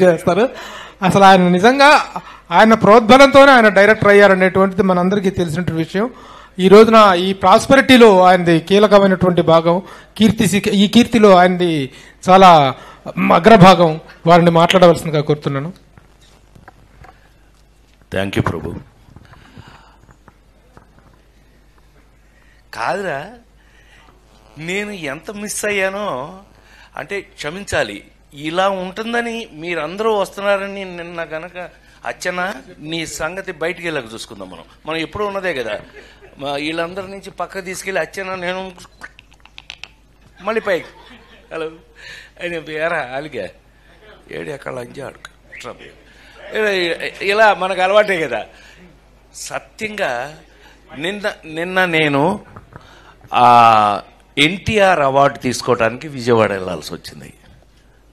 చేస్తారు. అసలు ఆయన నిజంగా ఆయన ప్రోద్బలంతోనే ఆయన డైరెక్టర్ అయ్యారనేటువంటిది మనందరికీ తెలిసినటువంటి విషయం. ఈ రోజున ఈ ప్రాస్పెరిటీలో ఆయనది కీలకమైనటువంటి భాగం, ఈ కీర్తిలో ఆయనది చాలా అగ్రభాగం. వారిని మాట్లాడవలసిందిగా కోరుతున్నాను. థ్యాంక్ యూ ప్రభు. కాదురా, నేను ఎంత మిస్ అయ్యానో అంటే క్షమించాలి. ఇలా ఉంటుందని మీరందరూ వస్తున్నారని నిన్న గనక అచ్చన నీ సంగతి బయటికి వెళ్ళక చూసుకుందాం. మనం ఎప్పుడూ ఉన్నదే కదా. వీళ్ళందరి నుంచి పక్క తీసుకెళ్ళి అచ్చన నేను మళ్ళీ పైకి హలో అని వేరా అలిగా ఏడు ఎక్కడ లంచాడు ఇలా మనకు అలవాటే కదా. సత్యంగా నిన్న నేను ఎన్టీఆర్ అవార్డు తీసుకోవడానికి విజయవాడ వెళ్ళాల్సి వచ్చింది.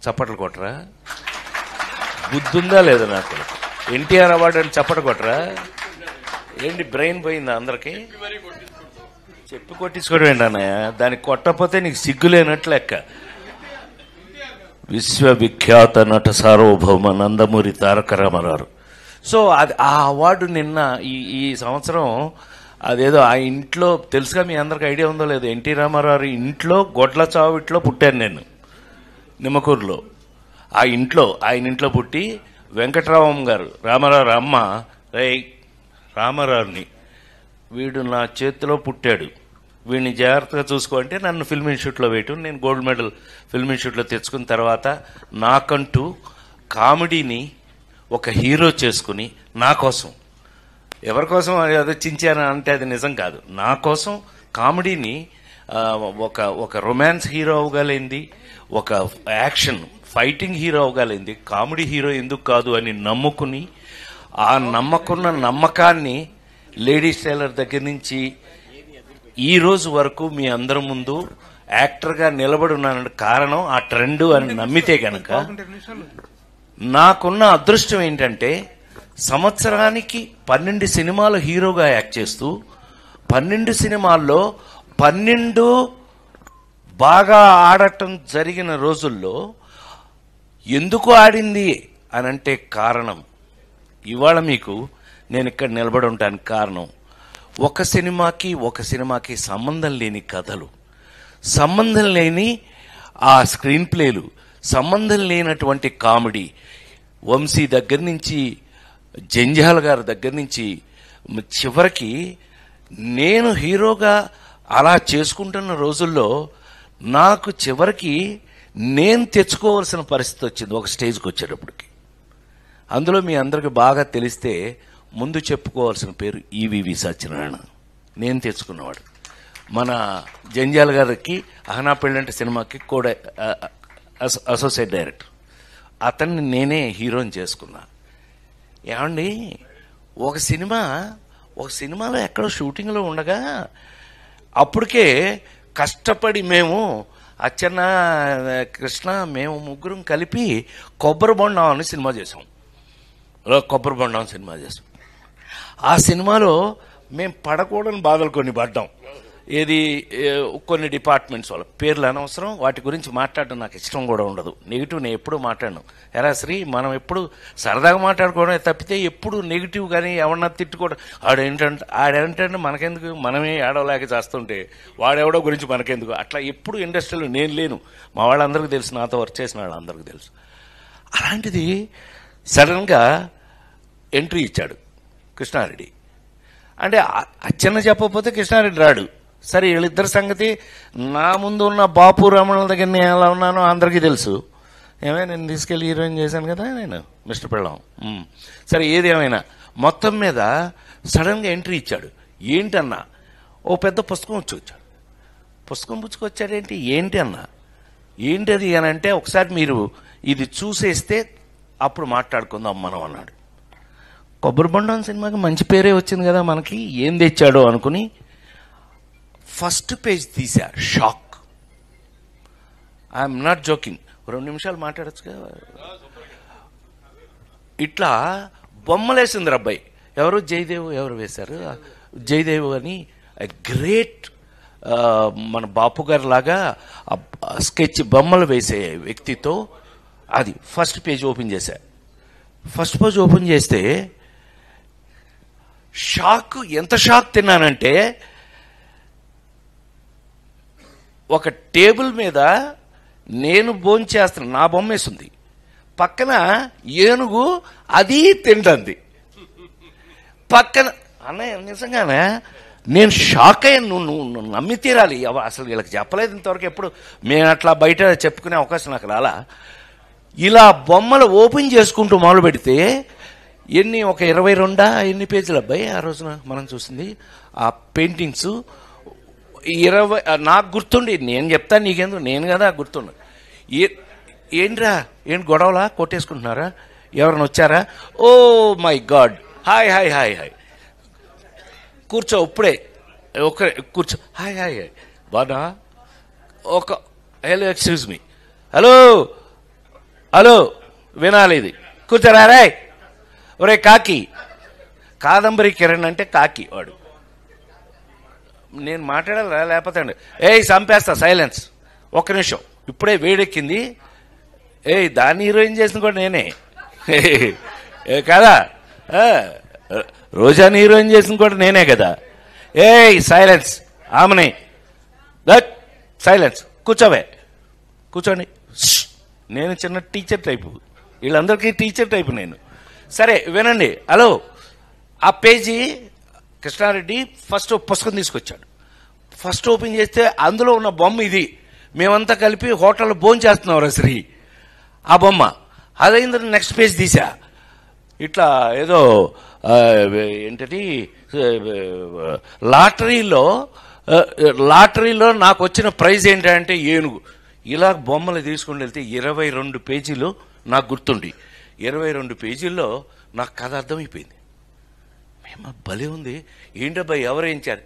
చప్పట్లు కొట్టరా? బుద్ధుందా లేదా నాకు? ఎన్టీఆర్ అవార్డు అని చప్పట్లు కొట్టరా? ఏంటి బ్రెయిన్ పోయిందా అందరికి? చెప్పి కొట్టించుకోవడం ఏంటన్నయ్య? దానికి కొట్టకపోతే నీకు సిగ్గులేనట్లు లెక్క. విశ్వవిఖ్యాత నట సార్వభౌమ నందమూరి తారక రామారావు. సో అది ఆ అవార్డు నిన్న ఈ సంవత్సరం అదేదో ఆ ఇంట్లో తెలుసుగా, మీ అందరికి ఐడియా ఉందో లేదో, ఎన్టీ రామారావు ఇంట్లో గొడ్ల చావిట్లో పుట్టాను నేను, నిమ్మకూరులో. ఆయన ఇంట్లో పుట్టి వెంకటరామం గారు రామారావు అమ్మ రామారావుని వీడు నా చేతిలో పుట్టాడు, వీడిని జాగ్రత్తగా చూసుకోంటే నన్ను ఫిల్మ్ ఇన్స్టిట్యూట్లో వేయటం. నేను గోల్డ్ మెడల్ ఫిల్మ్ ఇన్స్టిట్యూట్లో తెచ్చుకున్న తర్వాత నాకంటూ కామెడీని ఒక హీరో చేసుకుని నా కోసం, ఎవరి కోసం అదే చించాను అంటే అది నిజం కాదు, నా కోసం కామెడీని ఒక రొమాన్స్ హీరో అవగలింది, ఒక యాక్షన్ ఫైటింగ్ హీరో అవగలింది, కామెడీ హీరో ఎందుకు కాదు అని నమ్ముకుని ఆ నమ్మకాన్ని లేడీస్ టైలర్ దగ్గర నుంచి ఈ రోజు వరకు మీ అందరి ముందు యాక్టర్గా నిలబడి ఉన్నాను కారణం ఆ ట్రెండ్ అని నమ్మితే కనుక నాకున్న అదృష్టం ఏంటంటే సంవత్సరానికి 12 సినిమాలు హీరోగా యాక్ట్ చేస్తూ 12 సినిమాల్లో 12 బాగా ఆడటం జరిగిన రోజుల్లో ఎందుకు ఆడింది అనంటే కారణం ఇవాళ మీకు నేను ఇక్కడ నిలబడి ఉండడానికి కారణం ఒక సినిమాకి సంబంధం లేని కథలు, సంబంధం లేని ఆ స్క్రీన్ ప్లేలు, సంబంధం లేనటువంటి కామెడీ. వంశీ దగ్గర నుంచి జంజాల గారి దగ్గర నుంచి చివరికి నేను హీరోగా అలా చేసుకుంటున్న రోజుల్లో నాకు చివరికి నేను తెచ్చుకోవాల్సిన పరిస్థితి వచ్చింది ఒక స్టేజ్కి వచ్చేటప్పటికి. అందులో మీ అందరికి బాగా తెలిస్తే ముందు చెప్పుకోవాల్సిన పేరు ఈవీవి సత్యనారాయణ. నేను తెచ్చుకున్నవాడు. మన జంజాల గారికి అహనా పెళ్ళంటే సినిమాకి కూడా అసోసియేట్ డైరెక్టర్. అతన్ని నేనే హీరోని చేసుకున్నా. ఏమండి, ఒక సినిమాలో ఎక్కడో షూటింగ్లో ఉండగా అప్పటికే కష్టపడి మేము అచ్చన్న, కృష్ణ, మేము ముగ్గురం కలిపి కొబ్బరి బొండం అని సినిమా చేసాం. ఆ సినిమాలో మేము పడకూడని బాధలు కొన్ని పడ్డాం. కొన్ని డిపార్ట్మెంట్స్ వాళ్ళ పేర్లు అనవసరం, వాటి గురించి మాట్లాడడం నాకు ఇష్టం కూడా ఉండదు. నెగిటివ్ నేను ఎప్పుడు మాట్లాడను. ఎరా శ్రీ, మనం ఎప్పుడు సరదాగా మాట్లాడుకోవడం తప్పితే ఎప్పుడు నెగిటివ్ కానీ ఎవరన్నా తిట్టుకోవడం. ఆడేంటంటే మనకెందుకు, మనమే ఆడవలేక చేస్తుంటే వాడెవడో గురించి మనకెందుకు, అట్లా ఎప్పుడు ఇండస్ట్రీలో నేను లేను. మా వాళ్ళందరికీ తెలుసు, నాతో వర్క్ చేసిన వాళ్ళందరికీ తెలుసు. అలాంటిది సడన్గా ఎంట్రీ ఇచ్చాడు కృష్ణారెడ్డి. అంటే అచ్చన్న చెప్పకపోతే కృష్ణారెడ్డి రాడు. సరే, వీళ్ళిద్దరి సంగతి నా ముందు ఉన్న బాపు రమణుల దగ్గర నేను ఎలా ఉన్నానో అందరికీ తెలుసు. నేను తీసుకెళ్ళి హీరోయిన్ చేశాను కదా నేను, మిస్టర్ పెళ్ళాం. సరే, ఏదేమైనా మొత్తం మీద సడన్గా ఎంట్రీ ఇచ్చాడు. ఏంటన్నా, ఓ పెద్ద పుస్తకం వచ్చాడు. పుస్తకం పుచ్చుకొచ్చాడేంటి, ఏంటి అన్నా, ఏంటది అని అంటే ఒకసారి మీరు ఇది చూసేస్తే అప్పుడు మాట్లాడుకుందాం మనం అన్నాడు. కొబ్బరి బొండం సినిమాకి మంచి పేరే వచ్చింది కదా మనకి, ఏం తెచ్చాడో అనుకుని ఫస్ట్ పేజ్ తీసా. షాక్. I'm not joking. 2 నిమిషాలు మాట్లాడచ్చు కదా. ఇట్లా బొమ్మలేసింది రబ్బాయి. ఎవరు జయదేవ్ ఎవరు వేశారు, జయదేవ్ అని గ్రేట్ మన బాపు గారు లాగా స్కెచ్ బొమ్మలు వేసే వ్యక్తితో అది ఫస్ట్ పేజ్ ఓపెన్ చేశా. ఫస్ట్ పేజ్ ఓపెన్ చేస్తే షాక్, ఎంత షాక్ తిన్నానంటే, ఒక టేబుల్ మీద నేను భోంచేస్తున్నా, నా బొమ్మ వేసింది, పక్కన ఏనుగు అది తింటుంది పక్కన. అన్నయ్య నిజంగానే నేను షాక్ అయ్యాను. నువ్వు నమ్మి తీరాలి. అసలు వీళ్ళకి చెప్పలేదు ఇంతవరకు, ఎప్పుడు మేము అట్లా బయట చెప్పుకునే అవకాశం నాకు రాలా. ఇలా బొమ్మలు ఓపెన్ చేసుకుంటూ మొదలు పెడితే ఒక 22 ఎన్ని పేజీలు అబ్బాయి ఆ రోజున మనం చూసింది ఆ పెయింటింగ్స్. 20 నాకు గుర్తుండి, నేను చెప్తాను నీకెందుకు, నేను కదా గుర్తుండ. ఏంట్రా, ఏంటి గొడవలా, కొట్టేసుకుంటున్నారా, ఎవరైనా వచ్చారా, oh my God, hi hi hi hi, కూర్చో ఇప్పుడే, కూర్చో, హాయ్ హాయ్ హాయ్ బాగా, hello excuse me, hello hello వినాలి ఇది, కూర్చోరా రే, ఒరే కాకి, కాదంబరి కిరణ్ అంటే కాకి వాడు. నేను మాట్లాడాలా లేకపోతే చంపేస్తా, సైలెన్స్, ఒక్క నిమిషం, ఇప్పుడే వేడెక్కింది, దాన్ని హీరోయిన్ చేసిన కూడా నేనే కదా, రోజాని హీరోయిన్ చేసిన కూడా నేనే కదా. సైలెన్స్, ఆమెనే దట్ సైలెన్స్, కూర్చోవే, కూర్చోండి. నేను చిన్న టీచర్ టైపు, వీళ్ళందరికీ టీచర్ టైపు నేను. సరే వినండి, హలో. ఆ పేజీ కృష్ణారెడ్డి ఫస్ట్ పుస్తకం తీసుకొచ్చాడు. ఫస్ట్ ఓపెన్ చేస్తే అందులో ఉన్న బొమ్మ ఇది, మేమంతా కలిపి హోటల్లో భోంచేస్తున్నాం శ్రీ, ఆ బొమ్మ. అదైంది. నెక్స్ట్ పేజ్ తీసా, ఇట్లా ఏదో ఏంటది, లాటరీలో నాకు వచ్చిన ప్రైజ్ ఏంటంటే ఏనుగు. ఇలా బొమ్మలు తీసుకుని వెళ్తే 22 పేజీలు నాకు గుర్తుండి, 22 పేజీల్లో నాకు కథ అర్థమైపోయింది. మేము భలే ఉంది, ఏంటబ్బా ఎవరు వేయించారు,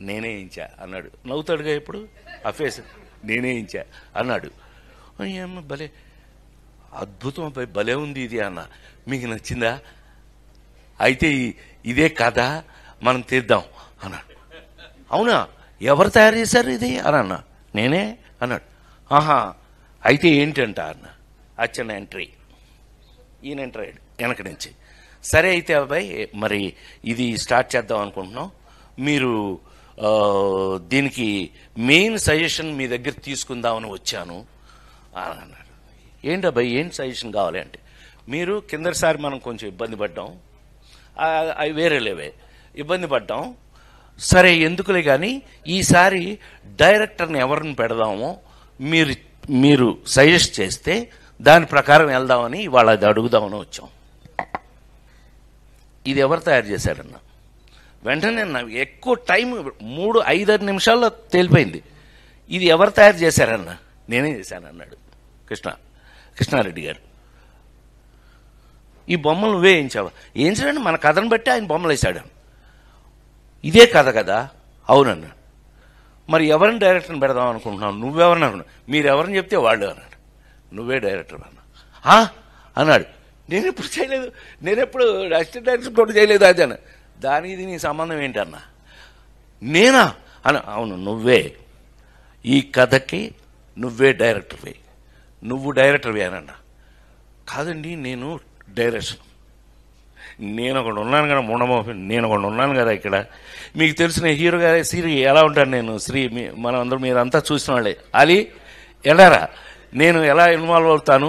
నేనే వేయించా అన్నాడు. నవ్వుతాడుగా ఇప్పుడు ఆ ఫేస్, నేనే వేయించా అన్నాడు. ఏమో భలే అద్భుతం అబ్బాయి, భలే ఉంది ఇది అన్న. మీకు నచ్చిందా, అయితే ఇదే కథ మనం తీద్దాం అన్నాడు. అవునా, ఎవరు తయారు చేశారు ఇది అని అన్నా. నేనే అన్నాడు. ఆహా, అయితే ఏంటంట అన్న. అచ్చన్న ఎంట్రీ, ఈయన ఎంటర్ అయ్యాడు వెనక నుంచి. సరే అయితే అబ్బాయి మరి ఇది స్టార్ట్ చేద్దాం అనుకుంటున్నాం, మీరు దీనికి మెయిన్ సజెషన్ మీ దగ్గర తీసుకుందామని వచ్చాను అని అన్నాడు. ఏంటబ్బాయి ఏం సజెషన్ కావాలి అంటే, మీరు కిందసారి మనం కొంచెం ఇబ్బంది పడ్డాం, అవి వేరే లేవే, ఇబ్బంది పడ్డాం, సరే ఎందుకులే కానీ ఈసారి డైరెక్టర్ని ఎవరిని పెడదామో మీరు సజెస్ట్ చేస్తే దాని ప్రకారం వెళ్దామని ఇవాళ అది అడుగుదామని వచ్చాం. ఇది ఎవరు తయారు చేశారన్న వెంటనే ఎక్కువ టైం 3-5 నిమిషాల్లో తేలిపోయింది. ఇది ఎవరు తయారు చేశారన్న, నేనే చేశానన్నాడు కృష్ణారెడ్డి గారు. ఈ బొమ్మలు నువ్వే వేయించావా? వేయించడండి, మన కథను బట్టి ఆయన బొమ్మలు వేశాడు. ఇదే కథ కదా? అవునన్నా. మరి ఎవరిని డైరెక్టర్ని పెడదాం అనుకుంటున్నావు, నువ్వెవరిని అనుకున్నావు? మీరెవరిని చెప్తే వాళ్ళు అన్నాడు. నువ్వే డైరెక్టర్ అన్నా అన్నాడు. నేను ఎప్పుడు చేయలేదు, నేనెప్పుడు అసిస్టెంట్ డైరెక్టర్ కూడా చేయలేదు అది అన్న. దానికి ఇది నీ సంబంధం ఏంటన్నా? నేనా అన్న. అవును నువ్వే, ఈ కథకి నువ్వే డైరెక్టర్వే, నువ్వు డైరెక్టర్వే అనన్నా. కాదండి నేను డైరెక్షన్, నేను ఒకటి ఉన్నాను కదా ముండమోహి, నేను ఒకటి ఉన్నాను కదా ఇక్కడ. మీకు తెలిసిన హీరో గారి శ్రీ ఎలా ఉంటాను నేను, శ్రీ మనం అందరూ మీరంతా చూసిన వాళ్ళే. అలీ ఎలారా, నేను ఎలా ఇన్వాల్వ్ అవుతాను,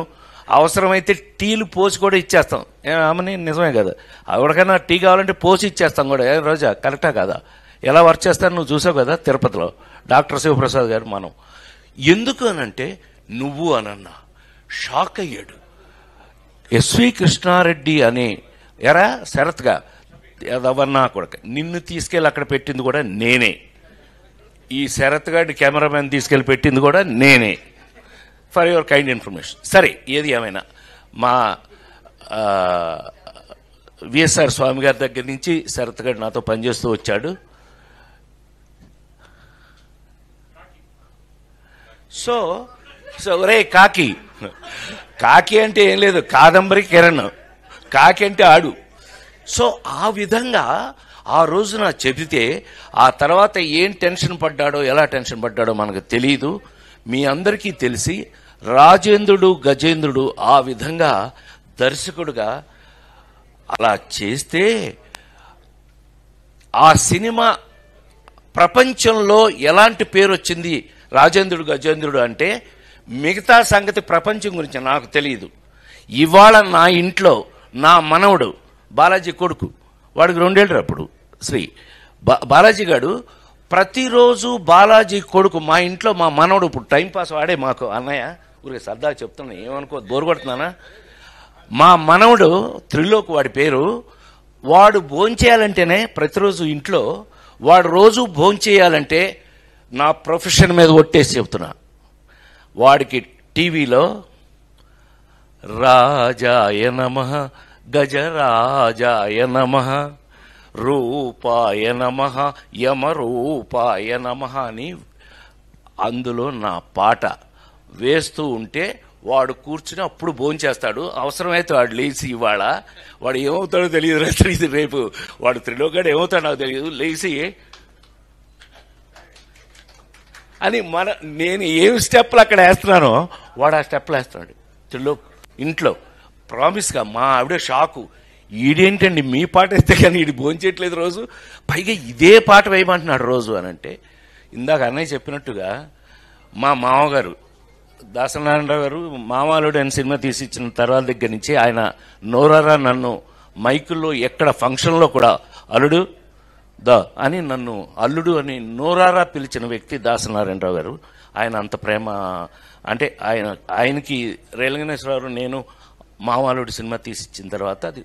అవసరమైతే టీలు పోసి కూడా ఇచ్చేస్తాం. ఆమెని నిజమే కదా, ఎవరికైనా టీ కావాలంటే పోసి ఇచ్చేస్తాం కూడా. రోజా కరెక్టా కదా? ఎలా వర్క్ చేస్తాను నువ్వు చూసావు కదా తిరుపతిలో డాక్టర్ శివప్రసాద్ గారు. మనం ఎందుకు అనంటే నువ్వు అనన్నా. షాక్ అయ్యాడు. ఎస్వి కృష్ణారెడ్డి అని ఎరా శరత్గా ఎవరన్నా కూడా నిన్ను తీసుకెళ్ళి అక్కడ పెట్టింది కూడా నేనే, ఈ శరత్ గారి కెమెరామెన్ తీసుకెళ్ళి పెట్టింది కూడా నేనే. For your kind information. సరే ఏది ఏమైనా మా విఎస్ఆర్ స్వామి గారి దగ్గర నుంచి శరత్ గారు నాతో పనిచేస్తూ వచ్చాడు. సో ఒరే కాకి, కాకి అంటే ఏం లేదు, కాదంబరి కిరణ్, కాకి అంటే ఆడు. సో ఆ విధంగా ఆ రోజున చెబితే ఆ తర్వాత ఏం టెన్షన్ పడ్డాడో ఎలా టెన్షన్ పడ్డాడో మనకు తెలియదు. మీ అందరికీ తెలిసి రాజేంద్రుడు గజేంద్రుడు ఆ విధంగా దర్శకుడుగా అలా చేస్తే ఆ సినిమా ప్రపంచంలో ఎలాంటి పేరు వచ్చింది రాజేంద్రుడు గజేంద్రుడు అంటే మిగతా సంగతి ప్రపంచం గురించి నాకు తెలియదు. ఇవాళ నా ఇంట్లో నా మనవడు బాలాజీ కొడుకు, వాడికి 2 ఏళ్ళు అప్పుడు బాలాజీ గారు ప్రతిరోజు బాలాజీ కొడుకు మా ఇంట్లో మా మనవడు ఇప్పుడు టైంపాస్ వాడే మాకు అన్నయ్య ఊరికి సరదా చెప్తున్నా, ఏమనుకో బోరు కొడుతున్నానా, మా మనవడు త్రిలోక్ వాడి పేరు. వాడు భోంచేయాలంటేనే ప్రతిరోజు ఇంట్లో వాడు రోజు భోంచేయాలంటే నా ప్రొఫెషన్ మీద ఒట్టేసి చెప్తున్నా, వాడికి టీవీలో రాజాయ నమః గజరాజాయ నమః రూపాయ నమః యమరూపాయ నమః అని అందులో నా పాట వేస్తూ ఉంటే వాడు కూర్చుని అప్పుడు భోంచేస్తాడు. అవసరమైతే వాడు లేచి ఇవాళ వాడు ఏమవుతాడో తెలియదు, రేపు వాడు త్రిలోకాడు ఏమవుతాడో నాకు తెలియదు, లేచి అని నేను ఏం స్టెప్లు అక్కడ వేస్తున్నానో వాడు ఆ స్టెప్లు వేస్తున్నాడు త్రిలోక్ ఇంట్లో. ప్రామిస్గా మా ఆవిడ షాకు, ఈడేంటండి మీ పాట వేస్తే కానీ ఈడు భోంచేయట్లేదు రోజు, పైగా ఇదే పాట వేయమంటున్నాడు రోజు అని అంటే, ఇందాక అన్నయ్య చెప్పినట్టుగా మా మామగారు దాసనారాయణరావు గారు మామాలుడు అని సినిమా తీసి ఇచ్చిన తర్వాత దగ్గర నుంచి ఆయన నోరారా నన్ను మైకుల్లో ఎక్కడ ఫంక్షన్లో కూడా అల్లుడు అని నన్ను అల్లుడు అని నోరారా పిలిచిన వ్యక్తి దాసనారాయణరావు గారు. ఆయన అంత ప్రేమ అంటే ఆయనకి రేలంగనేశ్వరరావు నేను మామాలుడు సినిమా తీసి ఇచ్చిన తర్వాత అది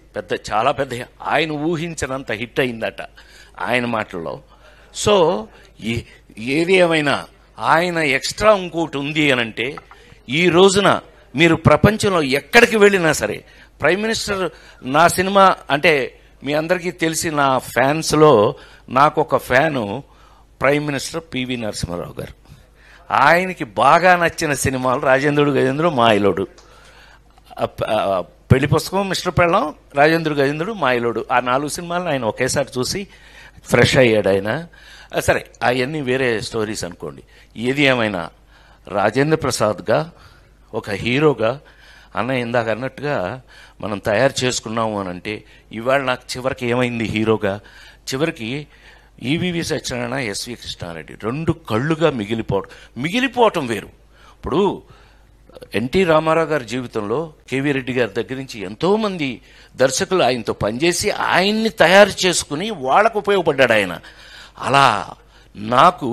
చాలా పెద్ద ఆయన ఊహించినంత హిట్ అయిందట ఆయన మాటల్లో. సో ఏది ఏమైనా ఆయన ఎక్స్ట్రా ఇంకోటి ఉంది అని అంటే, ఈ రోజున మీరు ప్రపంచంలో ఎక్కడికి వెళ్ళినా సరే ప్రైమ్ మినిస్టర్ నా సినిమా అంటే మీ అందరికీ తెలిసి నా ఫ్యాన్స్లో నాకు ఒక fan prime minister PV Narasimha Rao గారు. ఆయనకి బాగా నచ్చిన సినిమాలు రాజేంద్రుడు గజేంద్రుడు మాయలోడు, పెళ్లి పుస్తకం మిస్టర్ పెళ్ళం రాజేంద్రుడు గజేంద్రుడు మాయలోడు, ఆ 4 సినిమాలను ఆయన ఒకేసారి చూసి ఫ్రెష్ అయ్యాడు ఆయన. సరే అవన్నీ వేరే స్టోరీస్ అనుకోండి. ఏది ఏమైనా రాజేంద్ర ప్రసాద్గా ఒక హీరోగా అన్న ఇందాక అన్నట్టుగా మనం తయారు చేసుకున్నాము అని అంటే, ఇవాళ నాకు చివరికి ఏమైంది హీరోగా, చివరికి ఈవీవి సత్యనారాయణ ఎస్వి కృష్ణారెడ్డి 2 కళ్ళుగా మిగిలిపోవటం వేరు. ఇప్పుడు ఎన్టీ రామారావు గారి జీవితంలో కేవీ రెడ్డి గారి దగ్గర నుంచి ఎంతోమంది దర్శకులు ఆయనతో పనిచేసి ఆయన్ని తయారు చేసుకుని వాళ్ళకు ఉపయోగపడ్డాడు ఆయన. అలా నాకు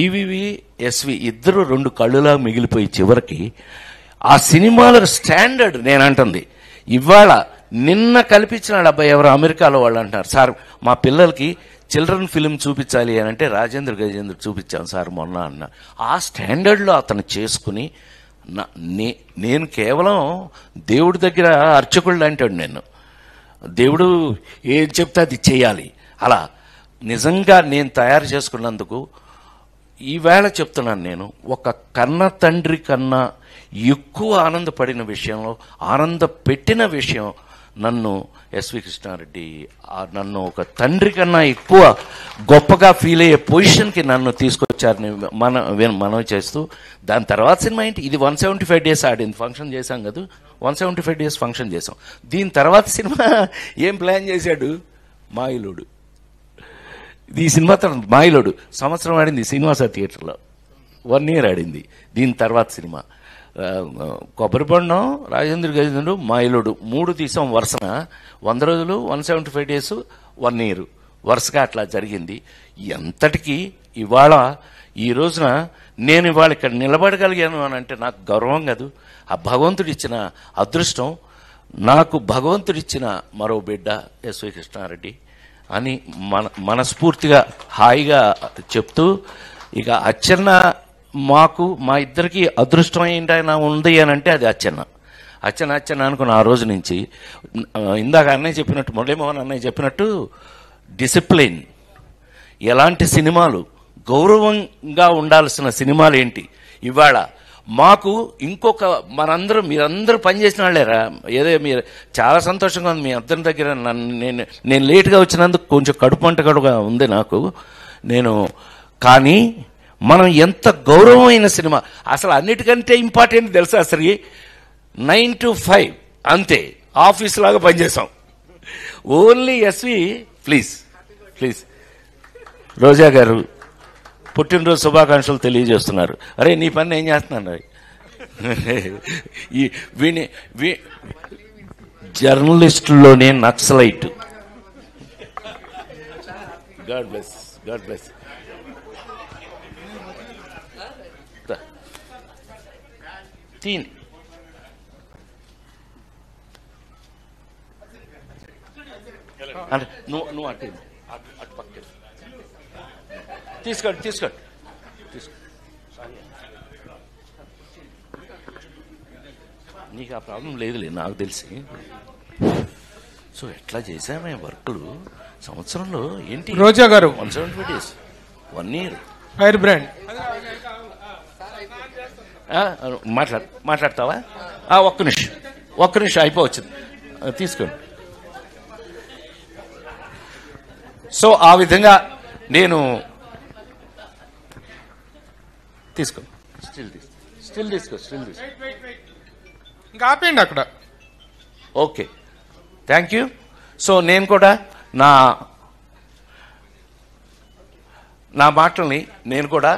ఈవీవి ఎస్వి ఇద్దరు 2 కళ్ళులా మిగిలిపోయి చివరికి ఆ సినిమాల స్టాండర్డ్ నేను అంటుంది. ఇవాళ నిన్న కల్పించినాడు అబ్బాయి ఎవరు అమెరికాలో వాళ్ళు అంటున్నారు, సార్ మా పిల్లలకి చిల్డ్రన్ ఫిలిం చూపించాలి అని అంటే రాజేంద్ర గజేంద్ర చూపించాను సార్ మొన్న అన్న. ఆ స్టాండర్డ్లో అతను చేసుకుని నేను కేవలం దేవుడి దగ్గర అర్చకుళ్ళు అంటాడు, నేను దేవుడు ఏం చెప్తే అది చేయాలి. అలా నిజంగా నేను తయారు చేసుకున్నందుకు ఈవేళ చెప్తున్నాను, నేను ఒక కన్న తండ్రి కన్నా ఎక్కువ ఆనందపడిన విషయంలో ఆనందపెట్టిన విషయం నన్ను ఎస్వి కృష్ణారెడ్డి నన్ను ఒక తండ్రి కన్నా ఎక్కువ గొప్పగా ఫీల్ అయ్యే పొజిషన్కి నన్ను తీసుకొచ్చారని మనం చేస్తూ, దాని తర్వాత సినిమా ఏంటి, ఇది 175 days ఆడింది, ఫంక్షన్ చేశాం కదా, 175 days ఫంక్షన్ చేసాం. దీని తర్వాత సినిమా ఏం ప్లాన్ చేశాడు, మాయిలోడు. ఈ సినిమా తర్వాత మాయిలోడు సంవత్సరం ఆడింది శ్రీనివాస థియేటర్లో, 1 year ఆడింది. దీని తర్వాత సినిమా కొబ్బరిబొండం, రాజేంద్ర గజేంద్రుడు, మాయిలోడు 3 తీసాం వరుసన. 100 రోజులు, 175 days, 1 year వరుసగా అట్లా జరిగింది. ఎంతటికి ఇవాళ ఈ రోజున నేను ఇవాళ ఇక్కడ నిలబడగలిగాను అని అంటే నాకు గౌరవం కాదు, ఆ భగవంతుడిచ్చిన అదృష్టం. నాకు భగవంతుడిచ్చిన మరో బిడ్డ ఎస్వి కృష్ణారెడ్డి అని మనస్ఫూర్తిగా హాయిగా చెప్తూ, ఇక అచ్చెన్న మాకు మా ఇద్దరికి అదృష్టం ఏంటైనా ఉంది అని అంటే అది అచ్చెన్న అనుకున్న ఆ రోజు నుంచి. ఇందాక అన్నయ్య చెప్పినట్టు, మురళీమోహన్ అన్నయ్య చెప్పినట్టు డిసిప్లిన్, ఎలాంటి సినిమాలు గౌరవంగా ఉండాల్సిన సినిమాలు ఏంటి, ఇవాళ మాకు ఇంకొక మీరందరూ పనిచేసిన వాళ్ళేరా, ఏదో మీరు చాలా సంతోషంగా ఉంది మీ అందరి దగ్గర. నేను లేట్గా వచ్చినందుకు కొంచెం కడుపు మంట కూడా ఉంది నాకు. కానీ మనం ఎంత గౌరవమైన సినిమా. అసలు అన్నిటికంటే ఇంపార్టెంట్ తెలుసా అసలు 9 to 5 అంతే, ఆఫీస్ లాగా పనిచేసాం. Only SV please please. Roja garu పుట్టినరోజు శుభాకాంక్షలు తెలియజేస్తున్నారు. అరే నీ పని ఏం చేస్తున్నాను ఈ జర్నలిస్టుల్లోనే నక్సలైట్. God bless, god bless. తీన్ అంటే నువ్వు అటు అటు పక్క తీసుకోండి తీసుకోండి తీసుకో. నీకు ఆ ప్రాబ్లం లేదులే నాకు తెలిసి. సో ఎట్లా చేసామే వర్క్లు సంవత్సరంలో ఏంటి రోజా గారు 170 days 1 year ఫైర్ బ్రాండ్ మాట్లాడతావా? ఒక్క నిమిషం అయిపోవచ్చింది, తీసుకోండి. సో ఆ విధంగా నేను తీసుకోండి. స్టిల్ తీసుకో. ఇంకా ఆపేయండి అక్కడ. Okay, thank you. సో నేను కూడా నా మాటల్ని నేను కూడా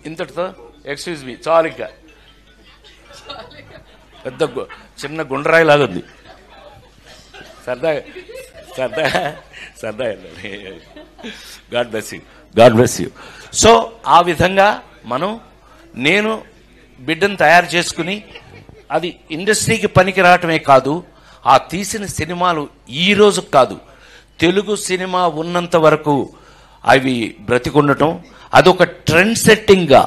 ఇంతటితో ఎక్స్క్యూజ్ మీ చాలు. ఇంకా పెద్ద చిన్న గుండ్రాయి లాగా ఉంది. సరదా గాడ్ బ్లెస్ యూ. సో ఆ విధంగా నేను బిడ్డను తయారు చేసుకుని అది ఇండస్ట్రీకి పనికి రావటమే కాదు, ఆ తీసిన సినిమాలు ఈ రోజు కాదు, తెలుగు సినిమా ఉన్నంత వరకు అవి బ్రతికుండటం, అదొక ట్రెండ్ సెట్టింగ్గా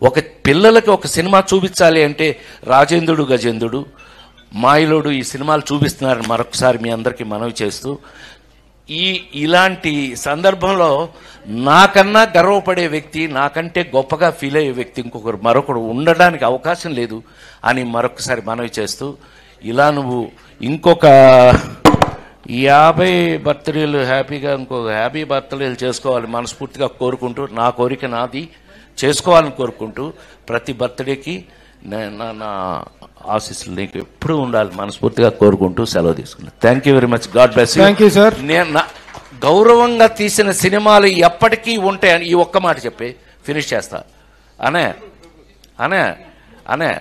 ఒక పిల్లలకి ఒక సినిమా చూపించాలి అంటే రాజేంద్రుడు గజేంద్రుడు మాయలోడు ఈ సినిమాలు చూపిస్తున్నారని మరొకసారి మీ అందరికీ మనవి చేస్తూ, ఇలాంటి సందర్భంలో నాకన్నా గర్వపడే వ్యక్తి, నాకంటే గొప్పగా ఫీల్ అయ్యే వ్యక్తి మరొకడు ఉండడానికి అవకాశం లేదు అని మరొకసారి మనవి చేస్తూ, ఇలా నువ్వు ఇంకొక 50 బర్త్డేలు హ్యాపీగా ఇంకొక 50 బర్త్డేలు చేసుకోవాలి మనస్ఫూర్తిగా కోరుకుంటూ, నా కోరిక నాది చేసుకోవాలని కోరుకుంటూ, ప్రతి బర్త్డేకి నా ఆశీస్సులు నీకు ఎప్పుడు ఉండాలి మనస్ఫూర్తిగా కోరుకుంటూ సెలవు తీసుకున్నాను. Thank you very much. God bless you. Thank you sir. నేను గౌరవంగా తీసిన సినిమాలు ఎప్పటికీ ఉంటాయని ఈ ఒక్క మాట చెప్పి ఫినిష్ చేస్తా. అనే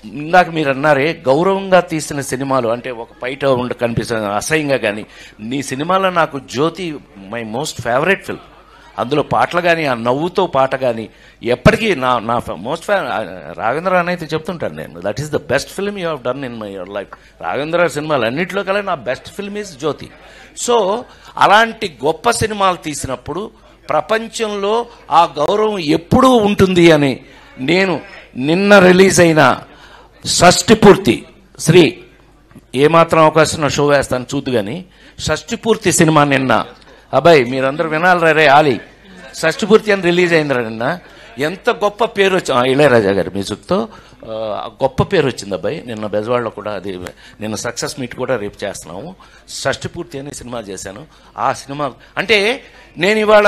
ఇందాక మీరు అన్నారే గౌరవంగా తీసిన సినిమాలు అంటే ఒక బయట కనిపిస్తుంది అసహ్యంగా, కానీ నీ సినిమాలో నాకు జ్యోతి మై మోస్ట్ ఫేవరెట్ ఫిల్మ్. అందులో పాటలు కానీ ఆ నవ్వుతో పాట కానీ ఎప్పటికీ నా మోస్ట్ రాఘవేంద్ర అని అయితే చెప్తుంటాను నేను, that is the best film you have done in my your life. Raghavendra సినిమాలు అన్నింటిలో కల్లా నా best film is Jyothi. So అలాంటి గొప్ప సినిమాలు తీసినప్పుడు ప్రపంచంలో ఆ గౌరవం ఎప్పుడూ ఉంటుంది అని నేను నిన్న రిలీజ్ అయిన షష్టిపూర్తి శ్రీ ఏమాత్రం అవకాశం షో వేస్తాను చూద్దు కానీ షష్టిపూర్తి సినిమా నిన్న అబ్బాయి మీరందరూ వినాలి రే ఆలి షష్టిపూర్తి అని రిలీజ్ అయిందిరా నిన్న. ఎంత గొప్ప పేరు వచ్చింది ఇళయరాజా గారి మ్యూజిక్తో, గొప్ప పేరు వచ్చింది అబ్బాయి. నిన్న బెజవాడలో కూడా అది నిన్న సక్సెస్ మీట్ కూడా రేపు చేస్తున్నాము. షష్టిపూర్తి అనే సినిమా చేశాను. ఆ సినిమా అంటే నేను ఇవాళ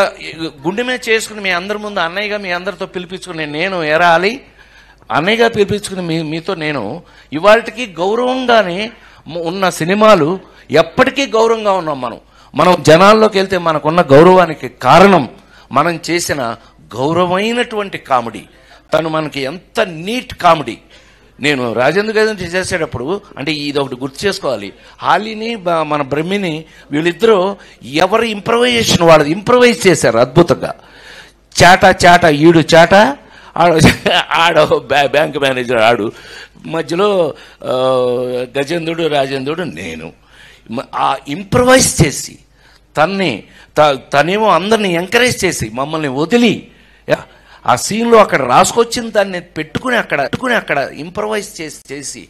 గుండె మీద చేసుకుని మీ అందరి ముందు అన్నయ్యగా మీ అందరితో పిలిపించుకుని నేను ఎరాలి అన్నయ్యగా పిలిపించుకుని మీతో నేను ఇవాళకి గౌరవంగానే ఉన్న సినిమాలు ఎప్పటికీ గౌరవంగా ఉన్నాం. మనం జనాల్లోకి వెళ్తే మనకున్న గౌరవానికి కారణం మనం చేసిన గౌరవమైనటువంటి కామెడీ. తను మనకి ఎంత నీట్ కామెడీ. నేను రాజేంద్ర గారిని చేసేటప్పుడు అంటే ఇది ఒకటి గుర్తు చేసుకోవాలి, హాలీని మన బ్రహ్మిని వీళ్ళిద్దరూ ఎవరి ఇంప్రవైజేషన్ వాళ్ళది ఇంప్రవైజ్ చేశారు అద్భుతంగా. చాట ఈడు చాట ఆడ బ్యాంక్ మేనేజర్ ఆడు, మధ్యలో గజేంద్రుడు రాజేంద్రుడు నేను. ఆ ఇంప్రవైజ్ చేసి తనేమో అందరిని ఎంకరేజ్ చేసి మమ్మల్ని వదిలి ఆ సీన్లో అక్కడ రాసుకొచ్చిన దాన్ని పెట్టుకుని అక్కడ ఇంప్రవైజ్ చేసి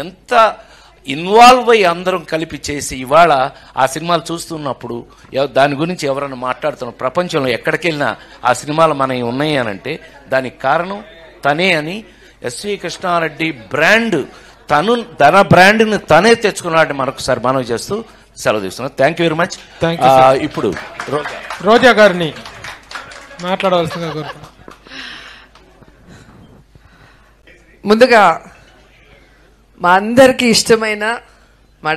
ఎంత ఇన్వాల్వ్ అయ్యి అందరం కలిపి చేసి ఇవాళ ఆ సినిమాలు చూస్తున్నప్పుడు దాని గురించి ఎవరైనా మాట్లాడుతున్న ప్రపంచంలో ఎక్కడికి వెళ్ళినా ఆ సినిమాలు మనవి ఉన్నాయి అనంటే దానికి కారణం తనే అని ఎస్వి కృష్ణారెడ్డి బ్రాండ్ తన బ్రాండ్ని తనే తెచ్చుకున్నాడని మరొకసారి మనవి చేస్తూ సెలవు తీసుకున్నాను. Thank you very much. ఇప్పుడు రోజా గారిని మాట్లాడవలసిందిగా కోరుతున్నాను. ముందుగా మా అందరికీ ఇష్టమైన మా